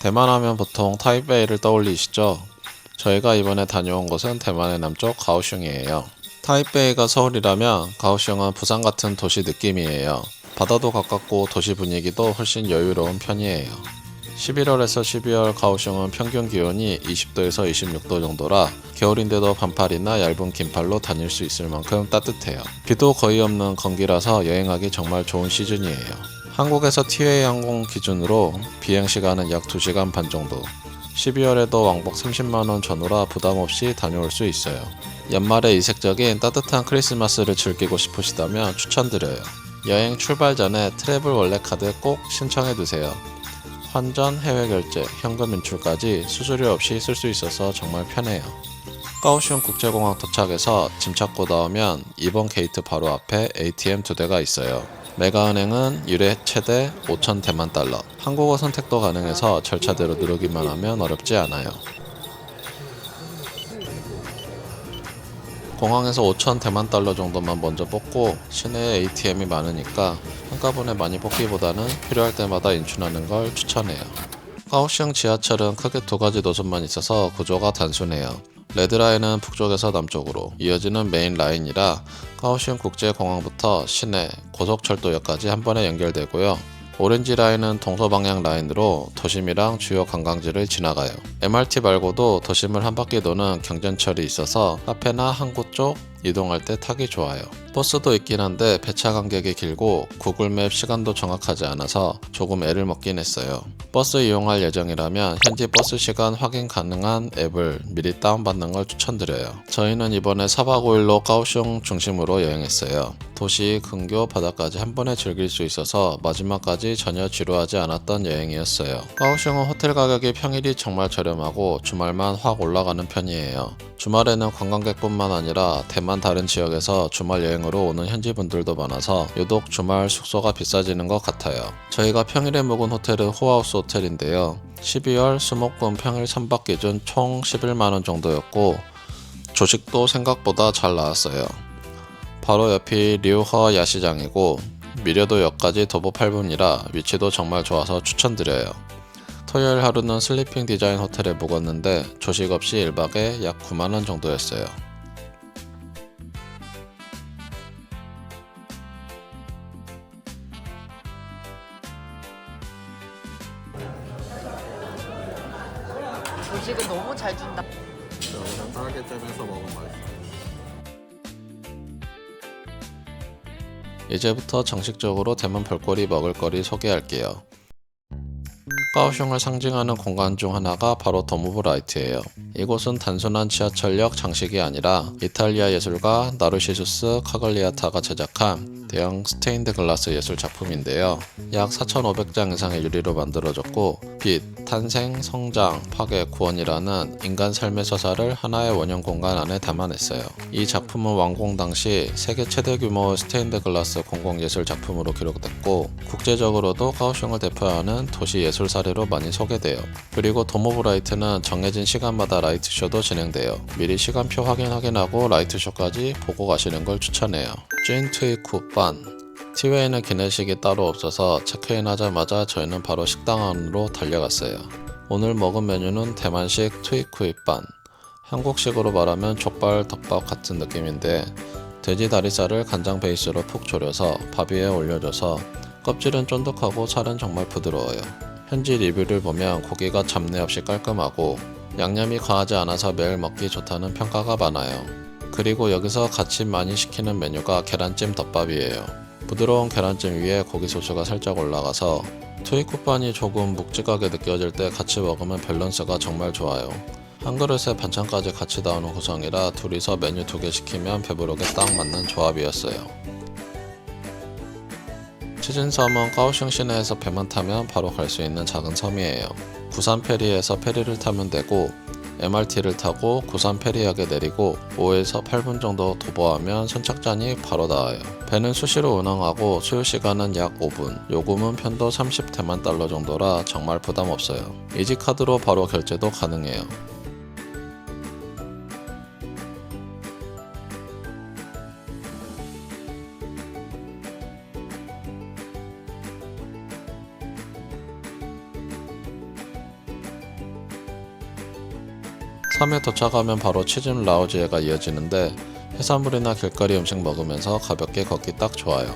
대만 하면 보통 타이베이를 떠올리시죠? 저희가 이번에 다녀온 곳은 대만의 남쪽 가오슝이에요. 타이베이가 서울이라면 가오슝은 부산 같은 도시 느낌이에요. 바다도 가깝고 도시 분위기도 훨씬 여유로운 편이에요. 11월에서 12월 가오슝은 평균 기온이 20도에서 26도 정도라 겨울인데도 반팔이나 얇은 긴팔로 다닐 수 있을 만큼 따뜻해요. 비도 거의 없는 건기라서 여행하기 정말 좋은 시즌이에요. 한국에서 티웨이 항공 기준으로 비행시간은 약 2시간 반 정도. 12월에도 왕복 30만원 전후라 부담없이 다녀올 수 있어요. 연말에 이색적인 따뜻한 크리스마스를 즐기고 싶으시다면 추천드려요. 여행 출발 전에 트래블 원래 카드 꼭 신청해두세요. 환전, 해외 결제, 현금 인출까지 수수료 없이 쓸 수 있어서 정말 편해요. 가오슝 국제공항 도착해서 짐 찾고 나오면 2번 게이트 바로 앞에 ATM 2대가 있어요. 메가은행은 유례 최대 5,000 대만 달러. 한국어 선택도 가능해서 절차대로 누르기만 하면 어렵지 않아요. 공항에서 5,000 대만 달러 정도만 먼저 뽑고 시내에 ATM이 많으니까 한꺼번에 많이 뽑기보다는 필요할 때마다 인출하는 걸 추천해요. 가오슝 지하철은 크게 2가지 노선만 있어서 구조가 단순해요. 레드라인은 북쪽에서 남쪽으로 이어지는 메인 라인이라 가오슝 국제공항부터 시내, 고속철도역까지 한 번에 연결되고요. 오렌지 라인은 동서방향 라인으로 도심이랑 주요 관광지를 지나가요. MRT 말고도 도심을 한 바퀴 도는 경전철이 있어서 카페나 항구 쪽 이동할 때 타기 좋아요. 버스도 있긴 한데 배차 간격이 길고 구글맵 시간도 정확하지 않아서 조금 애를 먹긴 했어요. 버스 이용할 예정이라면 현지 버스 시간 확인 가능한 앱을 미리 다운받는 걸 추천드려요. 저희는 이번에 4박 5일로 가오슝 중심으로 여행했어요. 도시, 근교, 바다까지 한 번에 즐길 수 있어서 마지막까지 전혀 지루하지 않았던 여행이었어요. 가오슝은 호텔 가격이 평일이 정말 저렴하고 주말만 확 올라가는 편이에요. 주말에는 관광객뿐만 아니라 대만 다른 지역에서 주말 여행으로 오는 현지 분들도 많아서 유독 주말 숙소가 비싸지는 것 같아요. 저희가 평일에 묵은 호텔은 호하우스 호텔인데요. 12월 수목금 평일 3박 기준 총 11만원 정도였고 조식도 생각보다 잘 나왔어요. 바로 옆이 리우허 야시장이고 미려도역까지 도보 8분이라 위치도 정말 좋아서 추천드려요. 토요일 하루는 슬리핑 디자인 호텔에 묵었는데 조식 없이 1박에 약 9만원 정도였어요. 조식은 너무 잘 준다. 여기서 딸기잼에서 먹으면 맛있어요. 이제부터 정식적으로 대만 볼거리 먹을거리 소개할게요. 가오슝을 상징하는 공간 중 하나가 바로 도무브 라이트예요. 이곳은 단순한 지하철역 장식이 아니라 이탈리아 예술가 나르시수스 카글리아타가 제작한 대형 스테인드 글라스 예술 작품인데요. 약 4,500장 이상의 유리로 만들어졌고 빛, 탄생, 성장, 파괴, 구원이라는 인간 삶의 서사를 하나의 원형 공간 안에 담아냈어요. 이 작품은 완공 당시 세계 최대 규모의 스테인드 글라스 공공예술 작품으로 기록됐고 국제적으로도 가오슝을 대표하는 도시 예술 사례로 많이 소개돼요. 그리고 도무브 라이트는 정해진 시간마다 라이트쇼도 진행돼요. 미리 시간표 확인하고 라이트쇼까지 보고 가시는 걸 추천해요. 쥔 트위쿠 반 티웨이는 기내식이 따로 없어서 체크인 하자마자 저희는 바로 식당 안으로 달려갔어요. 오늘 먹은 메뉴는 대만식 트위쿠이반. 한국식으로 말하면 족발 덮밥 같은 느낌인데 돼지 다리살을 간장 베이스로 푹 졸여서 밥 위에 올려줘서 껍질은 쫀득하고 살은 정말 부드러워요. 현지 리뷰를 보면 고기가 잡내 없이 깔끔하고 양념이 과하지 않아서 매일 먹기 좋다는 평가가 많아요. 그리고 여기서 같이 많이 시키는 메뉴가 계란찜 덮밥이에요. 부드러운 계란찜 위에 고기 소스가 살짝 올라가서 트위쿠반이 조금 묵직하게 느껴질 때 같이 먹으면 밸런스가 정말 좋아요. 한 그릇에 반찬까지 같이 나오는 구성이라 둘이서 메뉴 2개 시키면 배부르게 딱 맞는 조합이었어요. 치진섬은 가오슝 시내에서 배만 타면 바로 갈 수 있는 작은 섬이에요. 구산 페리에서 페리를 타면 되고 MRT를 타고 구산 페리역에 내리고 5에서 8분 정도 도보하면 선착장이 바로 나와요. 배는 수시로 운항하고 소요시간은 약 5분, 요금은 편도 30대만 달러 정도라 정말 부담 없어요. 이지카드로 바로 결제도 가능해요. 섬에 도착하면 바로 치즘 라오지에가 이어지는데 해산물이나 길거리 음식 먹으면서 가볍게 걷기 딱 좋아요.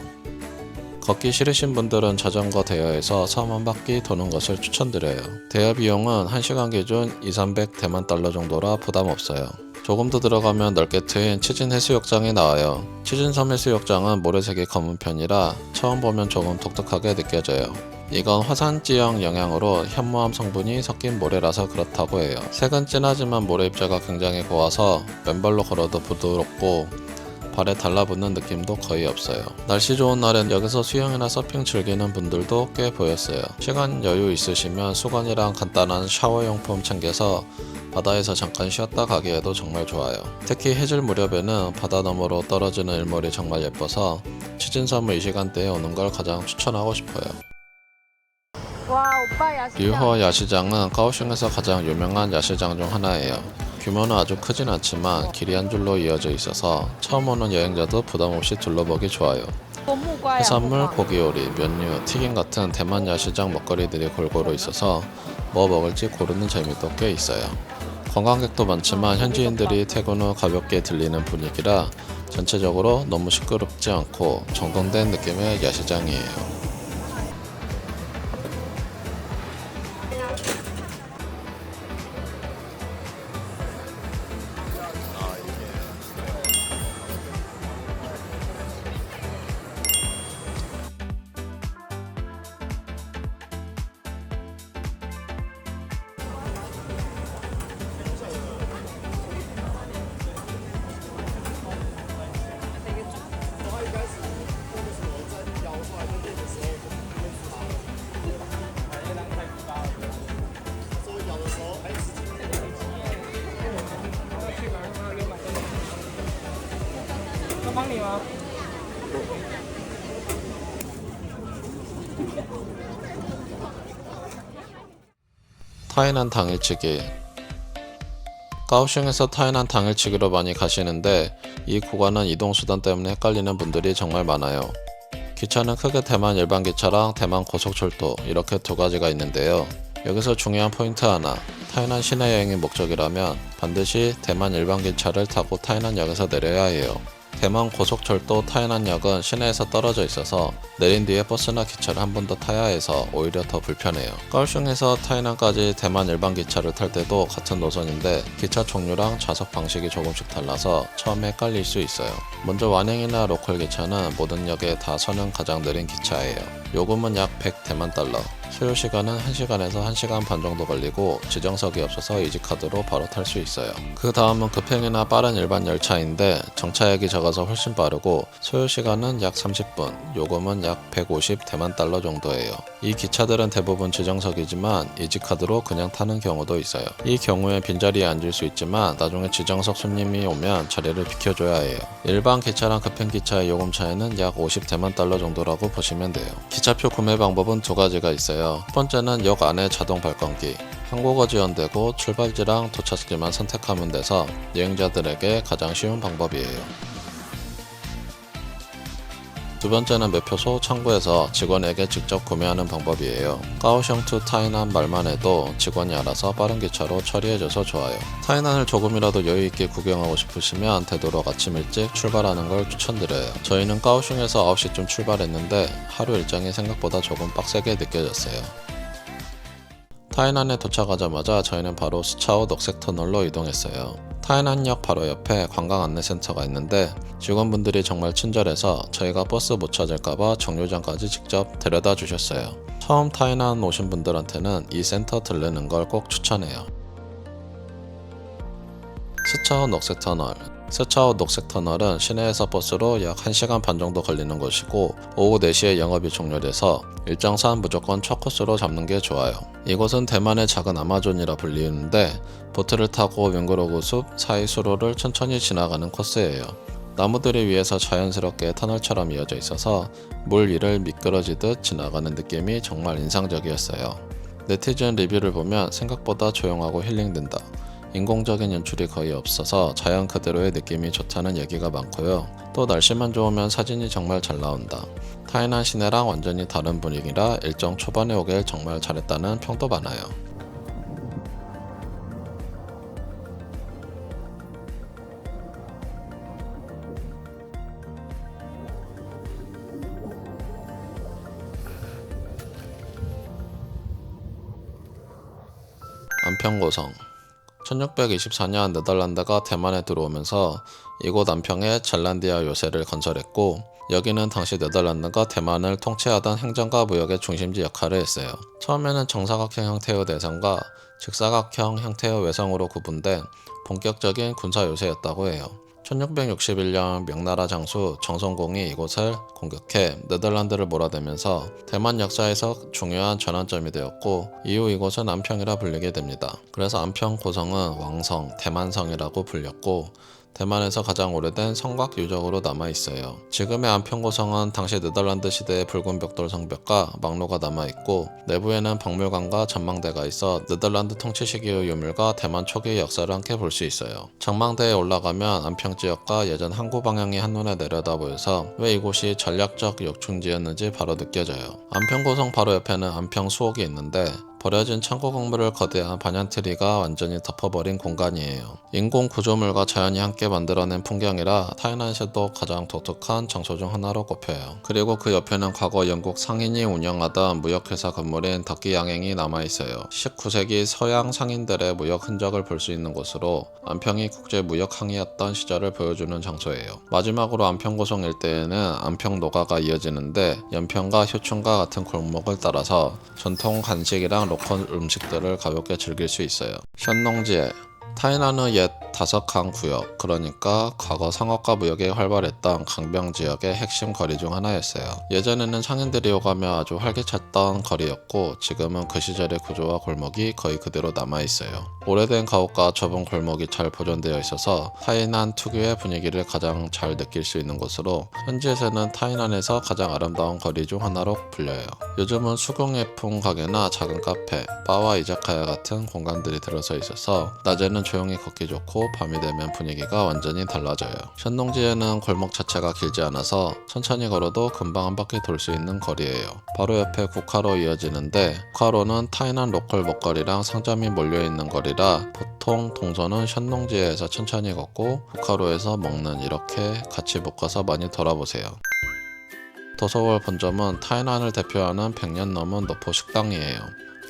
걷기 싫으신 분들은 자전거 대여해서 섬 한 바퀴 도는 것을 추천드려요. 대여 비용은 1시간 기준 200~300 대만 달러 정도라 부담 없어요. 조금 더 들어가면 넓게 트인 치진 해수욕장이 나와요. 치진섬 해수욕장은 모래색이 검은 편이라 처음 보면 조금 독특하게 느껴져요. 이건 화산지형 영향으로 현무암 성분이 섞인 모래라서 그렇다고 해요. 색은 진하지만 모래 입자가 굉장히 고와서 맨발로 걸어도 부드럽고 발에 달라붙는 느낌도 거의 없어요. 날씨 좋은 날엔 여기서 수영이나 서핑 즐기는 분들도 꽤 보였어요. 시간 여유 있으시면 수건이랑 간단한 샤워용품 챙겨서 바다에서 잠깐 쉬었다 가기에도 정말 좋아요. 특히 해질 무렵에는 바다 너머로 떨어지는 일몰이 정말 예뻐서 치진섬을 이 시간대에 오는 걸 가장 추천하고 싶어요. 와, 오빠 야시장. 류허 야시장은 가오슝에서 가장 유명한 야시장 중 하나예요. 규모는 아주 크진 않지만 길이 한 줄로 이어져 있어서 처음 오는 여행자도 부담 없이 둘러보기 좋아요. 해산물, 고기요리, 면류, 튀김 같은 대만 야시장 먹거리들이 골고루 있어서 뭐 먹을지 고르는 재미도 꽤 있어요. 관광객도 많지만 현지인들이 퇴근 후 가볍게 들리는 분위기라 전체적으로 너무 시끄럽지 않고 정돈된 느낌의 야시장이에요. 타이난 당일치기. 가오슝에서 타이난 당일치기로 많이 가시는데 이 구간은 이동수단 때문에 헷갈리는 분들이 정말 많아요. 기차는 크게 대만 일반 기차랑 대만 고속철도 이렇게 두 가지가 있는데요. 여기서 중요한 포인트 하나, 타이난 시내 여행이 목적이라면 반드시 대만 일반 기차를 타고 타이난역에서 내려야 해요. 대만 고속철도 타이난역은 시내에서 떨어져 있어서 내린 뒤에 버스나 기차를 한 번 더 타야 해서 오히려 더 불편해요. 가오슝에서 타이난까지 대만 일반 기차를 탈 때도 같은 노선인데 기차 종류랑 좌석 방식이 조금씩 달라서 처음에 헷갈릴 수 있어요. 먼저 완행이나 로컬 기차는 모든 역에 다 서는 가장 느린 기차예요. 요금은 약 100 대만 달러. 소요 시간은 1시간에서 1시간 반 정도 걸리고 지정석이 없어서 이지카드로 바로 탈 수 있어요. 그 다음은 급행이나 빠른 일반 열차인데 정차액이 적어서 훨씬 빠르고 소요 시간은 약 30분, 요금은 약 150 대만 달러 정도예요. 이 기차들은 대부분 지정석이지만 이지카드로 그냥 타는 경우도 있어요. 이 경우에 빈자리에 앉을 수 있지만 나중에 지정석 손님이 오면 자리를 비켜줘야 해요. 일반 기차랑 급행기차의 요금 차이는 약 50 대만 달러 정도라고 보시면 돼요. 기차표 구매 방법은 두 가지가 있어요. 첫 번째는 역 안에 자동 발권기, 한국어 지원되고 출발지랑 도착지만 선택하면 돼서 여행자들에게 가장 쉬운 방법이에요. 두 번째는 매표소 창구에서 직원에게 직접 구매하는 방법이에요. 가오슝 투 타이난 말만 해도 직원이 알아서 빠른 기차로 처리해줘서 좋아요. 타이난을 조금이라도 여유있게 구경하고 싶으시면 되도록 아침 일찍 출발하는 걸 추천드려요. 저희는 가오슝에서 9시쯤 출발했는데 하루 일정이 생각보다 조금 빡세게 느껴졌어요. 타이난에 도착하자마자 저희는 바로 스차오 녹색터널로 이동했어요. 타이난역 바로 옆에 관광 안내센터가 있는데 직원분들이 정말 친절해서 저희가 버스 못 찾을까봐 정류장까지 직접 데려다 주셨어요. 처음 타이난 오신 분들한테는 이 센터 들르는 걸 꼭 추천해요. 스차오 녹색터널. 스차오 녹색터널은 시내에서 버스로 약 1시간 반 정도 걸리는 곳이고 오후 4시에 영업이 종료돼서 일정상 무조건 첫 코스로 잡는 게 좋아요. 이곳은 대만의 작은 아마존이라 불리는데 보트를 타고 맹그로브 숲 사이 수로를 천천히 지나가는 코스예요. 나무들이 위에서 자연스럽게 터널처럼 이어져 있어서 물 위를 미끄러지듯 지나가는 느낌이 정말 인상적이었어요. 네티즌 리뷰를 보면 생각보다 조용하고 힐링된다. 인공적인 연출이 거의 없어서 자연 그대로의 느낌이 좋다는 얘기가 많고요. 또 날씨만 좋으면 사진이 정말 잘 나온다. 타이난 시내랑 완전히 다른 분위기라 일정 초반에 오길 정말 잘했다는 평도 많아요. 안평고성. 1624년 네덜란드가 대만에 들어오면서 이곳 안평에 젤란디아 요새를 건설했고, 여기는 당시 네덜란드가 대만을 통치하던 행정과 무역의 중심지 역할을 했어요. 처음에는 정사각형 형태의 대성과 직사각형 형태의 외성으로 구분된 본격적인 군사 요새였다고 해요. 1661년 명나라 장수 정성공이 이곳을 공격해 네덜란드를 몰아내면서 대만 역사에서 중요한 전환점이 되었고, 이후 이곳은 안평이라 불리게 됩니다. 그래서 안평 고성은 왕성, 대만성이라고 불렸고, 대만에서 가장 오래된 성곽 유적으로 남아있어요. 지금의 안평고성은 당시 네덜란드 시대의 붉은 벽돌 성벽과 망로가 남아있고, 내부에는 박물관과 전망대가 있어 네덜란드 통치 시기의 유물과 대만 초기의 역사를 함께 볼 수 있어요. 전망대에 올라가면 안평 지역과 예전 항구 방향이 한눈에 내려다 보여서 왜 이곳이 전략적 요충지였는지 바로 느껴져요. 안평고성 바로 옆에는 안평 수옥이 있는데, 버려진 창고 건물을 거대한 반얀트리가 완전히 덮어버린 공간이에요. 인공 구조물과 자연이 함께 만들어낸 풍경이라 타이난시도 가장 독특한 장소 중 하나로 꼽혀요. 그리고 그 옆에는 과거 영국 상인이 운영하던 무역회사 건물인 덕기양행이 남아있어요. 19세기 서양 상인들의 무역 흔적을 볼 수 있는 곳으로 안평이 국제무역항이었던 시절을 보여주는 장소예요. 마지막으로 안평고성 일대에는 안평노가가 이어지는데, 연평과 효춘과 같은 골목을 따라서 전통 간식이랑 로컬 음식들을 가볍게 즐길 수 있어요. 션농지에 타이난의 옛 다석항 구역, 그러니까 과거 상업과 무역이 활발했던 강병 지역의 핵심 거리 중 하나였어요. 예전에는 상인들이 오가며 아주 활기찼던 거리였고, 지금은 그 시절의 구조와 골목이 거의 그대로 남아있어요. 오래된 가옥과 좁은 골목이 잘 보존되어 있어서 타이난 특유의 분위기를 가장 잘 느낄 수 있는 곳으로, 현지에서는 타이난에서 가장 아름다운 거리 중 하나로 불려요. 요즘은 수공예품 가게나 작은 카페, 바와 이자카야 같은 공간들이 들어서 있어서 낮에는 조용히 걷기 좋고, 밤이 되면 분위기가 완전히 달라져요. 션농지에는 골목 자체가 길지 않아서 천천히 걸어도 금방 한 바퀴 돌 수 있는 거리예요. 바로 옆에 국화로 이어지는데, 국화로는 타이난 로컬 먹거리랑 상점이 몰려있는 거리라 보통 동선은 션농지에서 천천히 걷고 국화로에서 먹는, 이렇게 같이 묶어서 많이 돌아보세요. 도서월 본점은 타이난을 대표하는 100년 넘은 노포 식당이에요.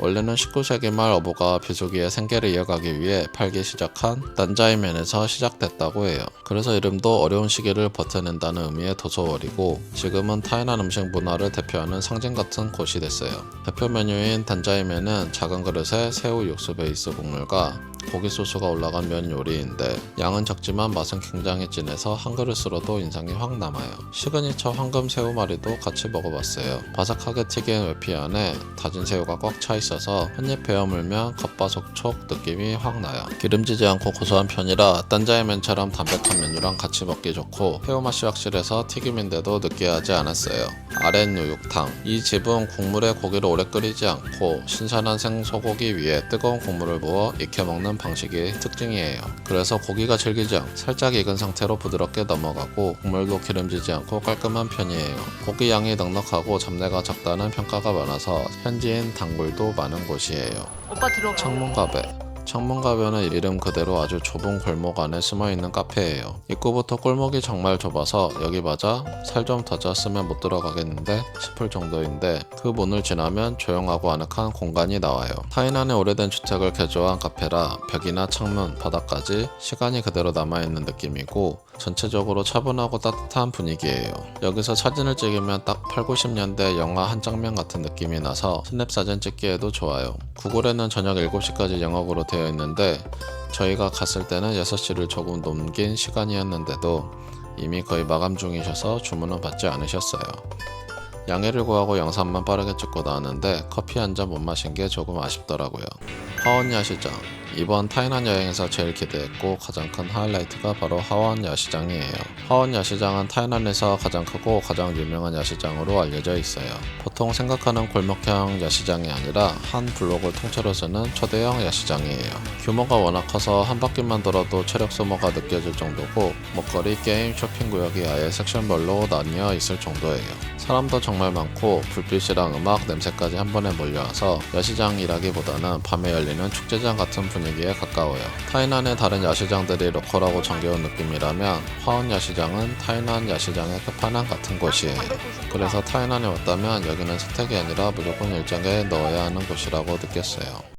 원래는 19세기 말 어부가 비수기의 생계를 이어가기 위해 팔기 시작한 단자이면에서 시작됐다고 해요. 그래서 이름도 어려운 시기를 버텨낸다는 의미의 도서월이고, 지금은 타이난 음식 문화를 대표하는 상징 같은 곳이 됐어요. 대표 메뉴인 단자이면은 작은 그릇에 새우 육수 베이스 국물과 고기 소스가 올라간 면 요리인데, 양은 적지만 맛은 굉장히 진해서 한 그릇으로도 인상이 확 남아요. 시그니처 황금 새우말이도 같이 먹어봤어요. 바삭하게 튀긴 외피 안에 다진 새우가 꽉 차 있어서 한입 베어 물면 겉바속촉 느낌이 확 나요. 기름지지 않고 고소한 편이라 딴자이면처럼 담백한 메뉴랑 같이 먹기 좋고, 새우 맛이 확실해서 튀김인데도 느끼하지 않았어요. 아랫요육탕. 이 집은 국물에 고기를 오래 끓이지 않고 신선한 생소고기 위에 뜨거운 국물을 부어 익혀 먹는 방식이 특징이에요. 그래서 고기가 질기지 않고 살짝 익은 상태로 부드럽게 넘어가고, 국물도 기름지지 않고 깔끔한 편이에요. 고기 양이 넉넉하고 잡내가 적다는 평가가 많아서 현지인 단골도 많은 곳이에요. 오빠 들어가. 창문가베. 창문가변은 이름 그대로 아주 좁은 골목 안에 숨어있는 카페예요. 입구부터 골목이 정말 좁아서 여기 맞아 살 좀 더 쪘으면 못 들어가겠는데 싶을 정도인데, 그 문을 지나면 조용하고 아늑한 공간이 나와요. 타이난의 오래된 주택을 개조한 카페라 벽이나 창문, 바닥까지 시간이 그대로 남아있는 느낌이고, 전체적으로 차분하고 따뜻한 분위기예요. 여기서 사진을 찍으면 딱 8, 90년대 영화 한 장면 같은 느낌이 나서 스냅사진 찍기에도 좋아요. 구글에는 저녁 7시까지 영업으로 되어 있는데, 저희가 갔을 때는 6시를 조금 넘긴 시간이었는데도 이미 거의 마감 중이셔서 주문은 받지 않으셨어요. 양해를 구하고 영상만 빠르게 찍고 나왔는데 커피 한 잔 못 마신 게 조금 아쉽더라고요. 하원 야시장. 이번 타이난 여행에서 제일 기대했고 가장 큰 하이라이트가 바로 하원 야시장이에요. 하원 야시장은 타이난에서 가장 크고 가장 유명한 야시장으로 알려져 있어요. 보통 생각하는 골목형 야시장이 아니라 한 블록을 통째로 쓰는 초대형 야시장이에요. 규모가 워낙 커서 한 바퀴만 돌아도 체력 소모가 느껴질 정도고, 먹거리, 게임, 쇼핑 구역이 아예 섹션별로 나뉘어 있을 정도예요. 사람도 정말 많고 불빛이랑 음악, 냄새까지 한 번에 몰려와서 야시장이라기보다는 밤에 열리는 축제장 같은 분위기에 가까워요. 타이난의 다른 야시장들이 로컬하고 정겨운 느낌이라면 화원 야시장은 타이난 야시장의 끝판왕 같은 곳이에요. 그래서 타이난에 왔다면 여기는 선택이 아니라 무조건 일정에 넣어야 하는 곳이라고 느꼈어요.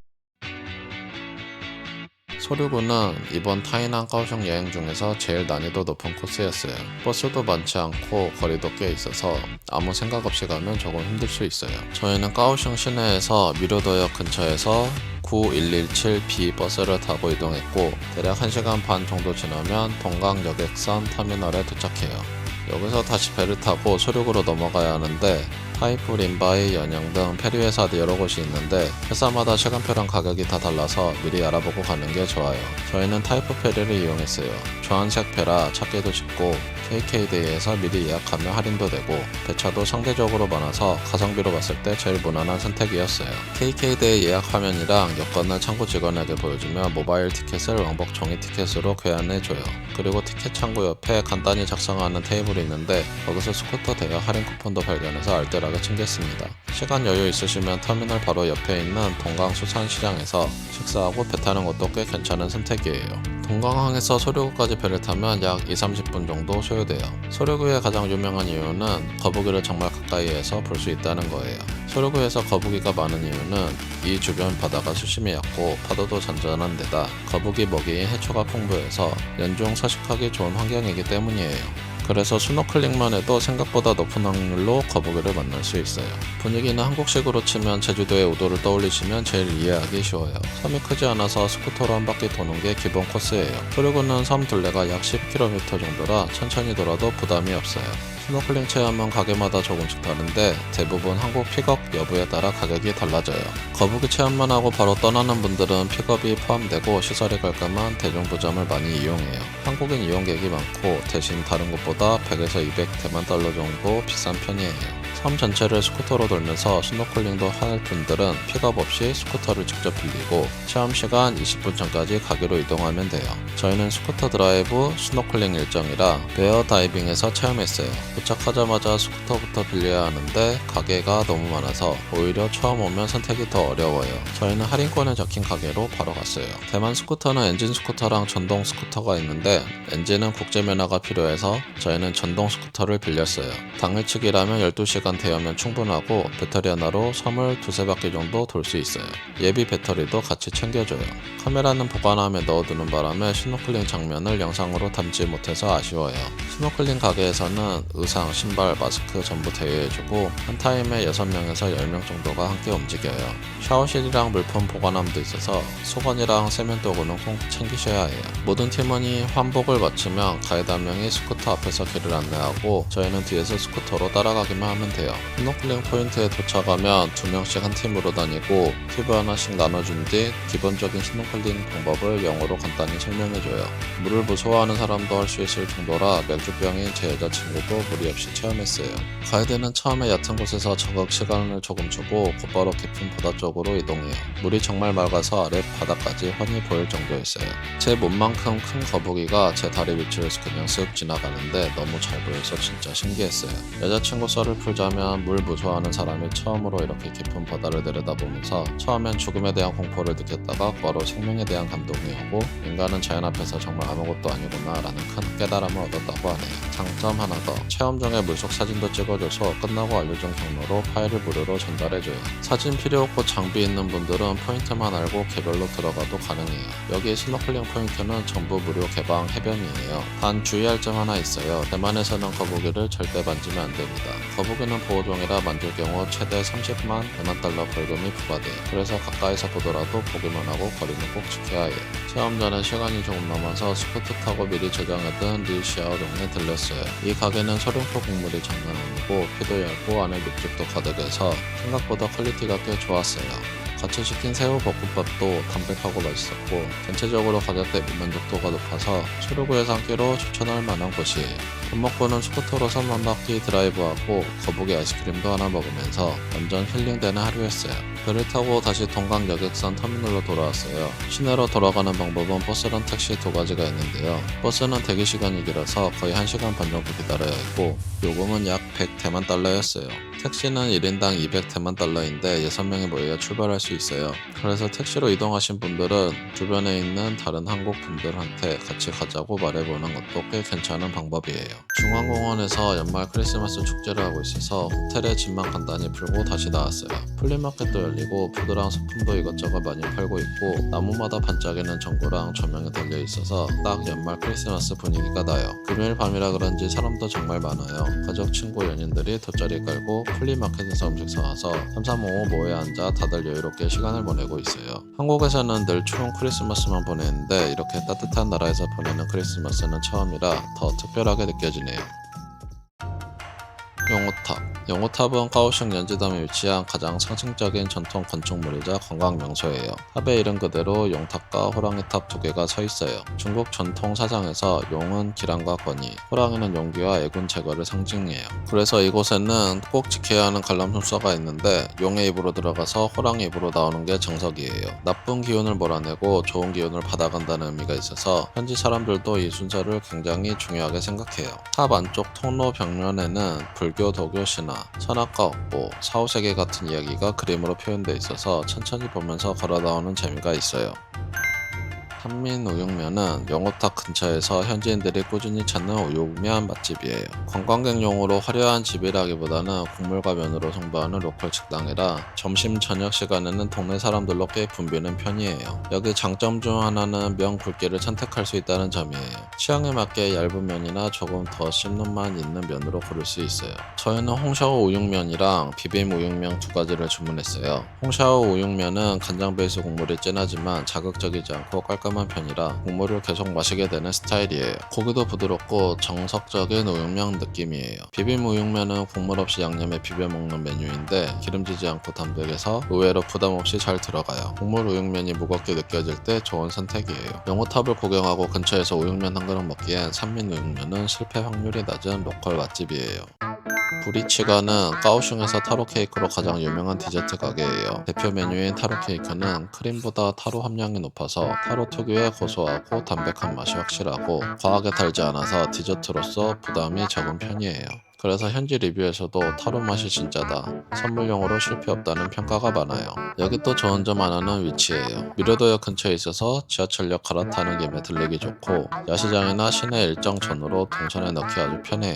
소류구는 이번 타이난 카오슝 여행 중에서 제일 난이도 높은 코스였어요. 버스도 많지 않고 거리도 꽤 있어서 아무 생각 없이 가면 조금 힘들 수 있어요. 저희는 카오슝 시내에서 미료도역 근처에서 9117B 버스를 타고 이동했고 대략 1시간 반 정도 지나면 동강 여객선 터미널에 도착해요. 여기서 다시 배를 타고 소륙으로 넘어가야 하는데 타이프, 린바이, 연영 등 페리회사 여러 곳이 있는데 회사마다 시간표랑 가격이 다 달라서 미리 알아보고 가는 게 좋아요. 저희는 타이프 페리를 이용했어요. 주황색 배라 찾기도 쉽고 KK데이에서 미리 예약하면 할인도 되고 배차도 상대적으로 많아서 가성비로 봤을 때 제일 무난한 선택이었어요. KK데이 예약 화면이랑 여권을 창구 직원에게 보여주면 모바일 티켓을 왕복 종이 티켓으로 교환해줘요. 그리고 티켓 창구 옆에 간단히 작성하는 테이블이 있는데 거기서 스쿠터 대여 할인 쿠폰도 발견해서 알뜰하게 챙겼습니다. 시간 여유 있으시면 터미널 바로 옆에 있는 동강수산시장에서 식사하고 배 타는 것도 꽤 괜찮은 선택이에요. 동강항에서 소류구까지 배를 타면 약 2-30분 정도 소요돼요. 소류구의 가장 유명한 이유는 거북이를 정말 가까이에서 볼 수 있다는 거예요. 소류구에서 거북이가 많은 이유는 이 주변 바다가 수심이 얕고 파도도 잔잔한 데다 거북이 먹이인 해초가 풍부해서 연중 서식하기 좋은 환경이기 때문이에요. 그래서 스노클링만 해도 생각보다 높은 확률로 거북이를 만날 수 있어요. 분위기는 한국식으로 치면 제주도의 우도를 떠올리시면 제일 이해하기 쉬워요. 섬이 크지 않아서 스쿠터로 한 바퀴 도는 게 기본 코스예요. 소류구는 섬 둘레가 약 10km 정도라 천천히 돌아도 부담이 없어요. 스노클링 체험은 가게마다 조금씩 다른데 대부분 한국 픽업 여부에 따라 가격이 달라져요. 거북이 체험만 하고 바로 떠나는 분들은 픽업이 포함되고 시설이 깔끔한 대중부점을 많이 이용해요. 한국인 이용객이 많고 대신 다른 곳보다 100에서 200대만 달러 정도 비싼 편이에요. 섬 전체를 스쿠터로 돌면서 스노클링도 할 분들은 픽업 없이 스쿠터를 직접 빌리고 체험 시간 20분 전까지 가게로 이동하면 돼요. 저희는 스쿠터 드라이브, 스노클링 일정이라 베어 다이빙에서 체험했어요. 도착하자마자 스쿠터부터 빌려야 하는데 가게가 너무 많아서 오히려 처음 오면 선택이 더 어려워요. 저희는 할인권에 적힌 가게로 바로 갔어요. 대만 스쿠터는 엔진 스쿠터랑 전동 스쿠터가 있는데 엔진은 국제 면허가 필요해서 저희는 전동 스쿠터를 빌렸어요. 당일치기라면 12시간 대여면 충분하고 배터리 하나로 섬을 2-3바퀴 정도 돌 수 있어요. 예비 배터리도 같이 챙겨줘요. 카메라는 보관함에 넣어두는 바람에 스노클링 장면을 영상으로 담지 못해서 아쉬워요. 스노클링 가게에서는 의상, 신발, 마스크 전부 대여해주고 한 타임에 6명에서 10명 정도가 함께 움직여요. 샤워실이랑 물품 보관함도 있어서 수건이랑 세면도구는 꼭 챙기셔야 해요. 모든 팀원이 환복을 마치면 가이드 한 명이 스쿠터 앞에서 길을 안내하고 저희는 뒤에서 스쿠터로 따라가기만 하면 돼요. 스노클링 포인트에 도착하면 2명씩 한 팀으로 다니고 팁을 하나씩 나눠준 뒤 기본적인 스노클링 방법을 영어로 간단히 설명해줘요. 물을 무서워하는 사람도 할 수 있을 정도라 맥주병인 제 여자친구도 무리 없이 체험했어요. 가이드는 처음에 얕은 곳에서 자극 시간을 조금 주고 곧바로 깊은 바다 쪽으로 이동해요. 물이 정말 맑아서 아래 바다까지 훤히 보일 정도였어요. 제 몸만큼 큰 거북이가 제 다리 위치를 그냥 쓱 지나가는데 너무 잘 보여서 진짜 신기했어요. 여자친구 썰을 풀자면 물 무서워하는 사람이 처음으로 이렇게 깊은 바다를 내려다보면서 처음엔 죽음에 대한 공포를 느꼈다가 바로 생명에 대한 감동이 오고 인간은 자연 앞에서 정말 아무것도 아니구나 라는 큰 깨달음을 얻었다고 하네요. 장점 하나 더, 체험 중에 물속 사진도 찍어줘서 끝나고 알려준 경로로 파일을 무료로 전달해줘요. 사진 필요 없고 장비 있는 분들은 포인트만 알고 개별로 들어가도 가능해요. 여기 스노클링 포인트는 전부 무료 개방 해변이에요. 단 주의할 점 하나 있어요. 대만에서는 거북이를 절대 만지면 안 됩니다. 거북이는 보호종이라 만질 경우 최대 30만 대만 달러 벌금이 부과돼요. 그래서 가까이서 보더라도 보기만 하고 거리는 꼭 지켜야 해요. 체험 전에 시간이 조금 남아서 스쿠터 타고 미리 저장해둔 리시아오 동네 들렸어요. 이 가게는 소룡포 국물이 장난 아니고 피도 얇고 안에 육즙도 가득해서 생각보다 퀄리티가 꽤 좋았어요. 같이 시킨 새우 볶음밥도 담백하고 맛있었고 전체적으로 가격 대비 만족도가 높아서 소류구에서 한 끼로 추천할 만한 곳이에요. 밥 먹고는 스쿠터로 섬 한 바퀴 드라이브하고 거북이 아이스크림도 하나 먹으면서 완전 힐링되는 하루였어요. 배를 타고 다시 동강 여객선 터미널로 돌아왔어요. 시내로 돌아가는 방법은 버스랑 택시 두 가지가 있는데요. 버스는 대기 시간이 길어서 거의 1시간 반 정도 기다려야 했고 요금은 약 100대만 달러였어요. 택시는 1인당 200대만 달러인데 6명이 모여야 출발할 수 수 있어요. 그래서 택시로 이동하신 분들은 주변에 있는 다른 한국 분들한테 같이 가자고 말해보는 것도 꽤 괜찮은 방법이에요. 중앙공원에서 연말 크리스마스 축제를 하고 있어서 호텔에 짐만 간단히 풀고 다시 나왔어요. 플리마켓도 열리고 푸드랑 소품도 이것저것 많이 팔고 있고 나무마다 반짝이는 전구랑 조명이 달려 있어서 딱 연말 크리스마스 분위기가 나요. 금요일 밤이라 그런지 사람도 정말 많아요. 가족, 친구, 연인들이 돗자리 깔고 플리마켓에서 음식 사와서 삼삼오오 모여 앉아 다들 여유롭게 시간을 보내고 있어요. 한국에서는 늘 추운 크리스마스만 보내는데 이렇게 따뜻한 나라에서 보내는 크리스마스는 처음이라 더 특별하게 느껴지네요. 영호탑. 영호탑은 까오슝 연지담에 위치한 가장 상징적인 전통 건축물이자 관광 명소예요. 탑의 이름 그대로 용탑과 호랑이탑 두 개가 서 있어요. 중국 전통 사상에서 용은 기란과 권위, 호랑이는 용기와 애군 제거를 상징해요. 그래서 이곳에는 꼭 지켜야 하는 관람 순서가 있는데 용의 입으로 들어가서 호랑이 입으로 나오는 게 정석이에요. 나쁜 기운을 몰아내고 좋은 기운을 받아간다는 의미가 있어서 현지 사람들도 이 순서를 굉장히 중요하게 생각해요. 탑 안쪽 통로 벽면에는 불교, 도교, 신화, 선악과 업보, 사후세계 같은 이야기가 그림으로 표현되어 있어서 천천히 보면서 걸어 나오는 재미가 있어요. 한민우육면은 영호탑 근처에서 현지인들이 꾸준히 찾는 우육면 맛집이에요. 관광객용으로 화려한 집이라기보다는 국물과 면으로 승부하는 로컬 식당이라 점심 저녁 시간에는 동네 사람들로 꽤 붐비는 편이에요. 여기 장점 중 하나는 면 굵기를 선택할 수 있다는 점이에요. 취향에 맞게 얇은 면이나 조금 더 씹는 맛 있는 면으로 고를 수 있어요. 저희는 홍샤오 우육면이랑 비빔 우육면 두 가지를 주문했어요. 홍샤오 우육면은 간장 베이스 국물이 진하지만 자극적이지 않고 깔끔한 편이라 국물을 계속 마시게 되는 스타일이에요. 고기도 부드럽고 정석적인 우육면 느낌이에요. 비빔 우육면은 국물 없이 양념에 비벼 먹는 메뉴인데 기름지지 않고 담백해서 의외로 부담 없이 잘 들어가요. 국물 우육면이 무겁게 느껴질 때 좋은 선택이에요. 영호탑을 구경하고 근처에서 우육면 한 그릇 먹기엔 산민 우육면은 실패 확률이 낮은 로컬 맛집이에요. 부리치가는 까오슝에서 타로 케이크로 가장 유명한 디저트 가게예요. 대표 메뉴인 타로 케이크는 크림보다 타로 함량이 높아서 타로 특유의 고소하고 담백한 맛이 확실하고 과하게 달지 않아서 디저트로서 부담이 적은 편이에요. 그래서 현지 리뷰에서도 타로 맛이 진짜다, 선물용으로 실패 없다는 평가가 많아요. 여기 또 좋은 점 하나는 위치예요. 미려도역 근처에 있어서 지하철역 갈아타는 김에 들르기 좋고 야시장이나 시내 일정 전후로 동선에 넣기 아주 편해요.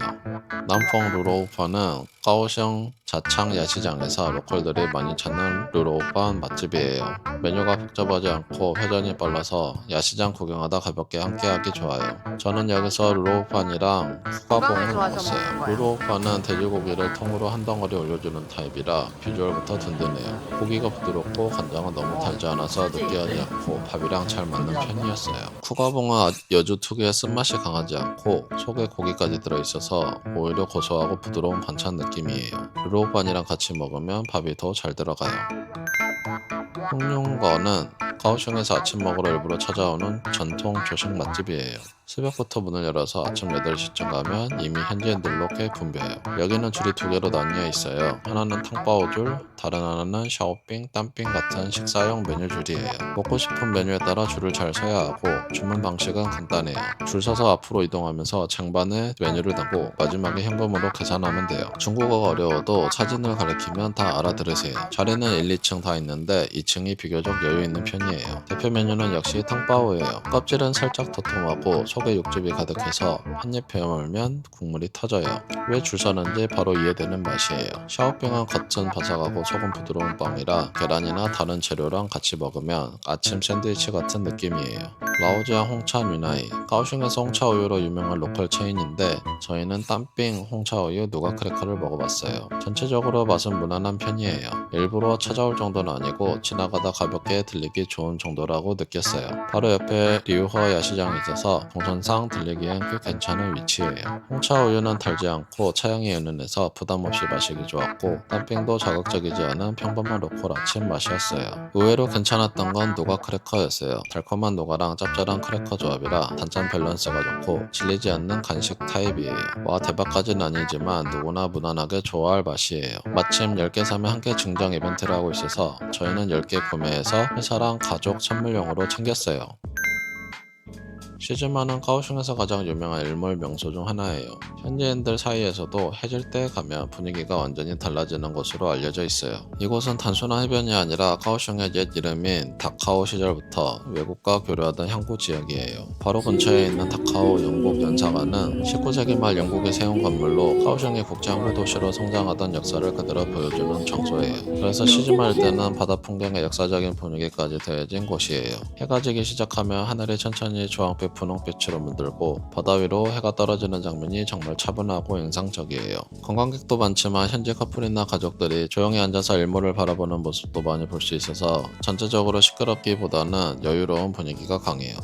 남펑 루로우파는 까오슝 자창 야시장에서 로컬들이 많이 찾는 루로우판 맛집이에요. 메뉴가 복잡하지 않고 회전이 빨라서 야시장 구경하다 가볍게 함께하기 좋아요. 저는 여기서 루로우판이랑 후가봉을 먹었어요. 루로우판은 돼지고기를 통으로 한 덩어리 올려주는 타입이라 비주얼부터 든든해요. 고기가 부드럽고 간장은 너무 달지 않아서 느끼하지 않고 밥이랑 잘 맞는 편이었어요. 쿠가봉은 여주 특유의 쓴맛이 강하지 않고 속에 고기까지 들어있어서 오히려 고소하고 부드러운 반찬 느낌이에요. 루로우판이랑 같이 먹으면 밥이 더 잘 들어가요. 흑룡거는 까오슝에서 아침 먹으러 일부러 찾아오는 전통 조식 맛집이에요. 새벽부터 문을 열어서 아침 8시쯤 가면 이미 현지인들로 꽤 붐벼요. 여기는 줄이 두 개로 나뉘어 있어요. 하나는 탕바오줄, 다른 하나는 샤오빙, 땀빙 같은 식사용 메뉴 줄이에요. 먹고 싶은 메뉴에 따라 줄을 잘 서야 하고 주문 방식은 간단해요. 줄 서서 앞으로 이동하면서 쟁반에 메뉴를 담고 마지막에 현금으로 계산하면 돼요. 중국어가 어려워도 사진을 가리키면 다 알아들으세요. 자리는 1, 2층 다 있는데 2층이 비교적 여유 있는 편이에요. 대표 메뉴는 역시 탕바오예요. 껍질은 살짝 도톰하고 속에 육즙이 가득해서 한입 베어물면 국물이 터져요. 왜 줄 서는지 바로 이해되는 맛이에요. 샤오빙은 겉은 바삭하고 속은 부드러운 빵이라 계란이나 다른 재료랑 같이 먹으면 아침 샌드위치 같은 느낌이에요. 라오지앙 홍차 뉴나이, 까오슝에서 홍차 우유로 유명한 로컬 체인인데 저희는 땀빙 홍차 우유 누가 크래커를 먹어봤어요. 전체적으로 맛은 무난한 편이에요. 일부러 찾아올 정도는 아니고 지나가다 가볍게 들리기 좋은 정도라고 느꼈어요. 바로 옆에 리우허 야시장이 있어서 동선상 들리기엔 꽤 괜찮은 위치예요. 홍차 우유는 달지 않고 차향이 은은해서 부담 없이 마시기 좋았고 땀빙도 자극적이지 않은 평범한 로컬 아침 맛이었어요. 의외로 괜찮았던 건 누가 크래커였어요. 달콤한 누가랑 짭짤한 크래커 조합이라 단짠 밸런스가 좋고 질리지 않는 간식 타입이에요. 와 대박까지는 아니지만 누구나 무난하게 좋아할 맛이에요. 마침 10개 사면 1개 증정 이벤트를 하고 있어서 저희는 10개 구매해서 회사랑 가족 선물용으로 챙겼어요. 시즈마는 카오슝에서 가장 유명한 일몰 명소 중 하나예요. 현지인들 사이에서도 해질 때 가면 분위기가 완전히 달라지는 곳으로 알려져 있어요. 이곳은 단순한 해변이 아니라 카오슝의 옛 이름인 다카오 시절부터 외국과 교류하던 항구 지역이에요. 바로 근처에 있는 다카오 영국 연사관은 19세기 말 영국이 세운 건물로 카오슝이 국제 항구 도시로 성장하던 역사를 그대로 보여주는 장소예요. 그래서 시즈마 일대는 바다 풍경의 역사적인 분위기까지 더해진 곳이에요. 해가 지기 시작하면 하늘이 천천히 주황빛 분홍빛으로 물들고 바다 위로 해가 떨어지는 장면이 정말 차분하고 인상적이에요. 관광객도 많지만 현지 커플이나 가족들이 조용히 앉아서 일몰을 바라보는 모습도 많이 볼 수 있어서 전체적으로 시끄럽기보다는 여유로운 분위기가 강해요.